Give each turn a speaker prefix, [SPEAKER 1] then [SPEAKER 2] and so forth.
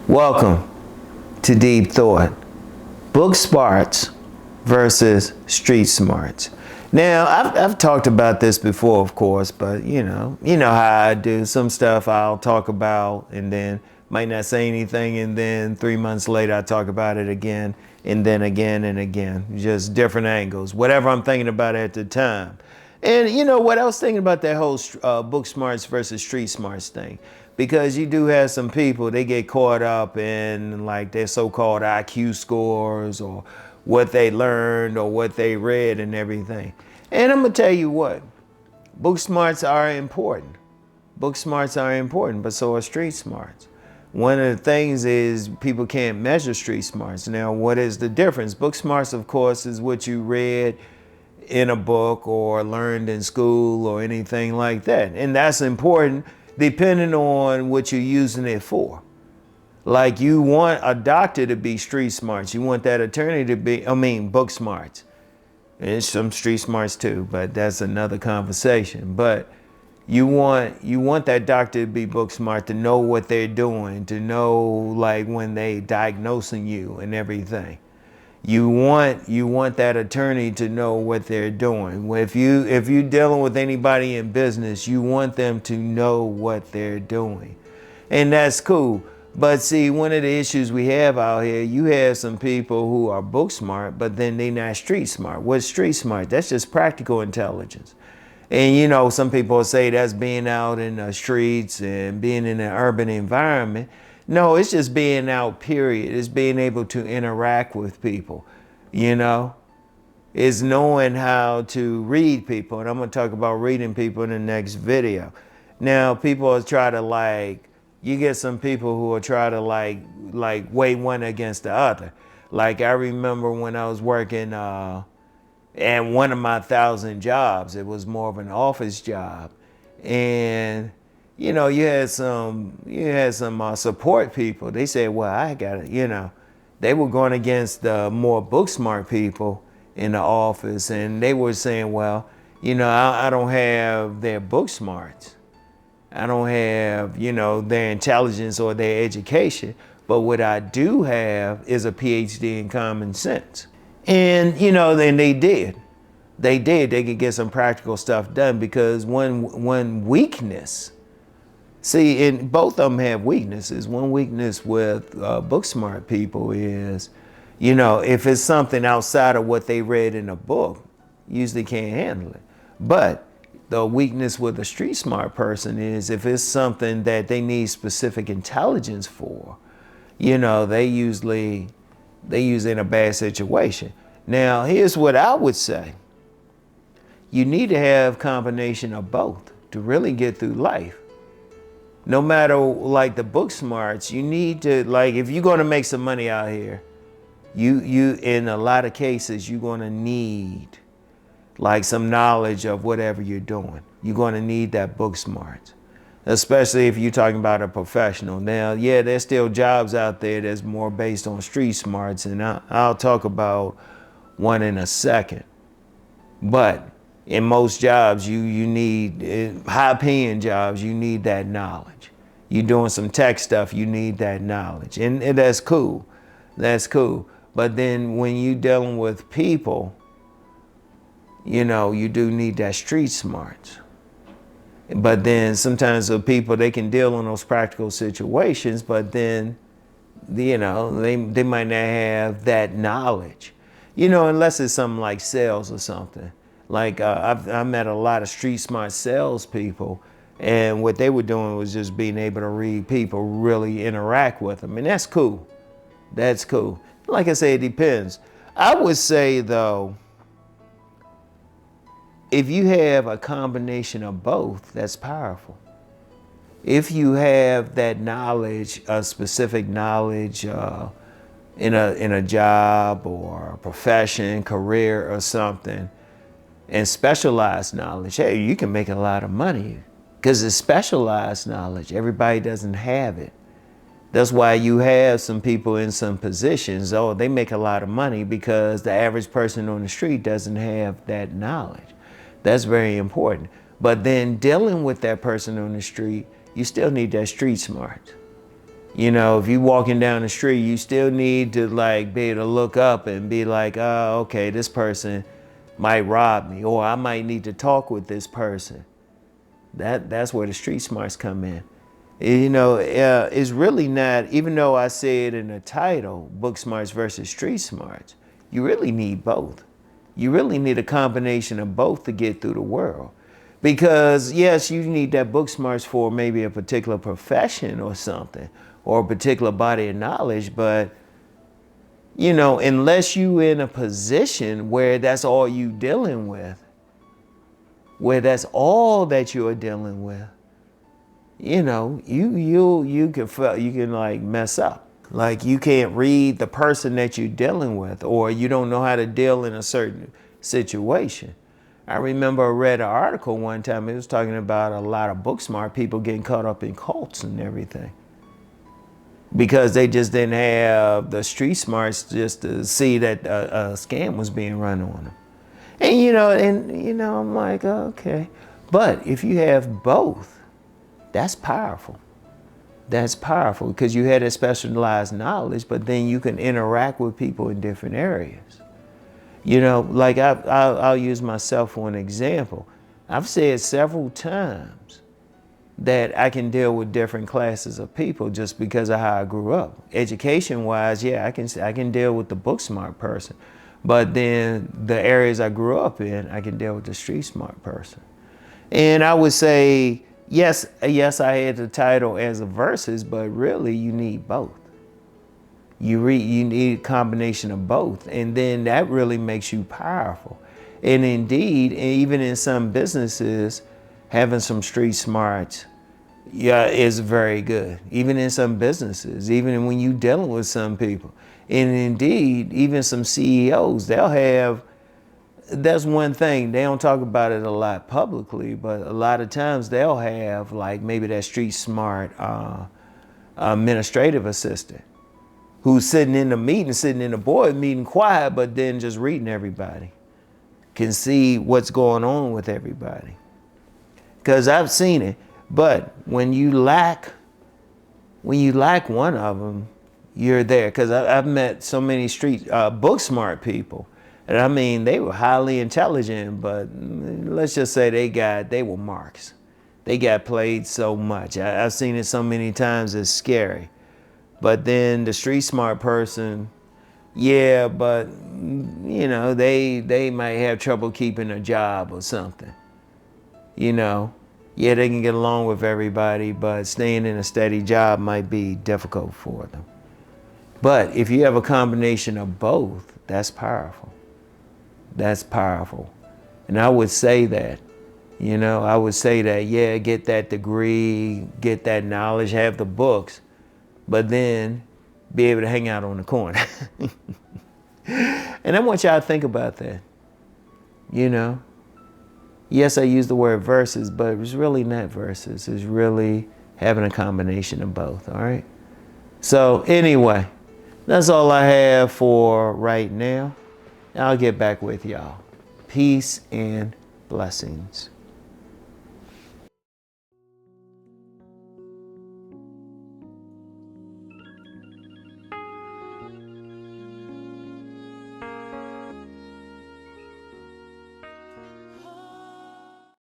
[SPEAKER 1] Welcome to Deep Thought. Book smarts versus street smarts. Now, I've talked about this before, of course, but you know how I do. Some stuff I'll talk about and then might not say anything, and then 3 months later I talk about it again, and then again and again. Just different angles, whatever I'm thinking about at the time. And you know what, I was thinking about that whole book smarts versus street smarts thing. Because you do have some people, they get caught up in like their so-called IQ scores or what they learned or what they read and everything. And I'm gonna tell you what, book smarts are important. Book smarts are important, but so are street smarts. One of the things is people can't measure street smarts. Now, what is the difference? Book smarts, of course, is what you read in a book or learned in school or anything like that. And that's important depending on what you're using it for. Like you want a doctor to be street smarts. You want that attorney to be, book smarts. And some street smarts too, but that's another conversation. But you want that doctor to be book smart, to know what they're doing, to know like when they diagnosing you and everything. You want that attorney to know what they're doing. If you're dealing with anybody in business, you want them to know what they're doing. And that's cool. But see, one of the issues we have out here, you have some people who are book smart, but then they're not street smart. What's street smart? That's just practical intelligence. And you know, some people say that's being out in the streets and being in an urban environment. No, it's just being out, period. It's being able to interact with people, you know? It's knowing how to read people. And I'm gonna talk about reading people in the next video. Now, people will try to you get some people who will try to weigh one against the other. Like I remember when I was working at one of my 1,000 jobs, it was more of an office job. And you know, you had some support people. They said, well, I got it, you know. They were going against the more book smart people in the office, and they were saying, well, you know, I don't have their book smarts. I don't have, you know, their intelligence or their education, but what I do have is a PhD in common sense. And, you know, then they did. They could get some practical stuff done because one weakness. See, and both of them have weaknesses. One weakness with book smart people is, you know, if it's something outside of what they read in a book, usually can't handle it. But the weakness with a street smart person is if it's something that they need specific intelligence for, you know, they usually in a bad situation. Now, here's what I would say. You need to have a combination of both to really get through life. No matter like the book smarts, you need to, like, if you're going to make some money out here, you in a lot of cases, you're going to need like some knowledge of whatever you're doing. You're going to need that book smarts, especially if you're talking about a professional. Now, yeah, there's still jobs out there that's more based on street smarts, and I'll talk about one in a second. But in most jobs, you need, high-paying jobs, you need that knowledge. You're doing some tech stuff, you need that knowledge. And that's cool. That's cool. But then when you're dealing with people, you know, you do need that street smarts. But then sometimes the people, they can deal in those practical situations, but then, you know, they might not have that knowledge. You know, unless it's something like sales or something. Like I met a lot of street smart salespeople, and what they were doing was just being able to read people, really interact with them, and that's cool. That's cool. Like I say, it depends. I would say though, if you have a combination of both, that's powerful. If you have that knowledge, a specific knowledge in a job or a profession, career or something, and specialized knowledge, hey, you can make a lot of money because it's specialized knowledge. Everybody doesn't have it. That's why you have some people in some positions, oh, they make a lot of money because the average person on the street doesn't have that knowledge. That's very important. But then dealing with that person on the street, you still need that street smart. You know, if you walking down the street, you still need to like be able to look up and be like, oh, okay, this person might rob me, or I might need to talk with this person. That's where the street smarts come in. You know, it's really not, even though I say it in the title, book smarts versus street smarts, you really need both. You really need a combination of both to get through the world. Because yes, you need that book smarts for maybe a particular profession or something, or a particular body of knowledge, but you know, unless you in a position where that's all you dealing with, where that's all that you are dealing with, you know, you can like mess up. Like you can't read the person that you're dealing with, or you don't know how to deal in a certain situation. I remember I read an article one time, it was talking about a lot of book smart people getting caught up in cults and everything, because they just didn't have the street smarts just to see that a scam was being run on them. And you know, I'm like, okay. But if you have both, that's powerful. That's powerful because you had that specialized knowledge, but then you can interact with people in different areas. You know, like I'll use myself for an example. I've said several times that I can deal with different classes of people just because of how I grew up. Education-wise, yeah, I can deal with the book smart person, but then the areas I grew up in, I can deal with the street smart person. And I would say, yes, I had the title as a versus, but really you need both. You need a combination of both, and then that really makes you powerful. And indeed, even in some businesses, having some street smarts, yeah, is very good. Even in some businesses, even when you're dealing with some people. And indeed, even some CEOs, they'll have, that's one thing, they don't talk about it a lot publicly, but a lot of times they'll have like maybe that street smart administrative assistant who's sitting in the meeting, sitting in the board meeting quiet, but then just reading everybody, can see what's going on with everybody. Because I've seen it, but when you lack one of them, you're there. Because I've met so many street book smart people, and I mean, they were highly intelligent, but let's just say they were marks. They got played so much. I've seen it so many times, it's scary. But then the street smart person, yeah, but you know, they might have trouble keeping a job or something. You know, yeah, they can get along with everybody, but staying in a steady job might be difficult for them. But if you have a combination of both, that's powerful. That's powerful. And I would say that, you know, yeah, get that degree, get that knowledge, have the books, but then be able to hang out on the corner. And I want y'all to think about that. You know, yes, I use the word versus, but it's really not versus. It's really having a combination of both, all right? So anyway, that's all I have for right now. I'll get back with y'all. Peace and blessings.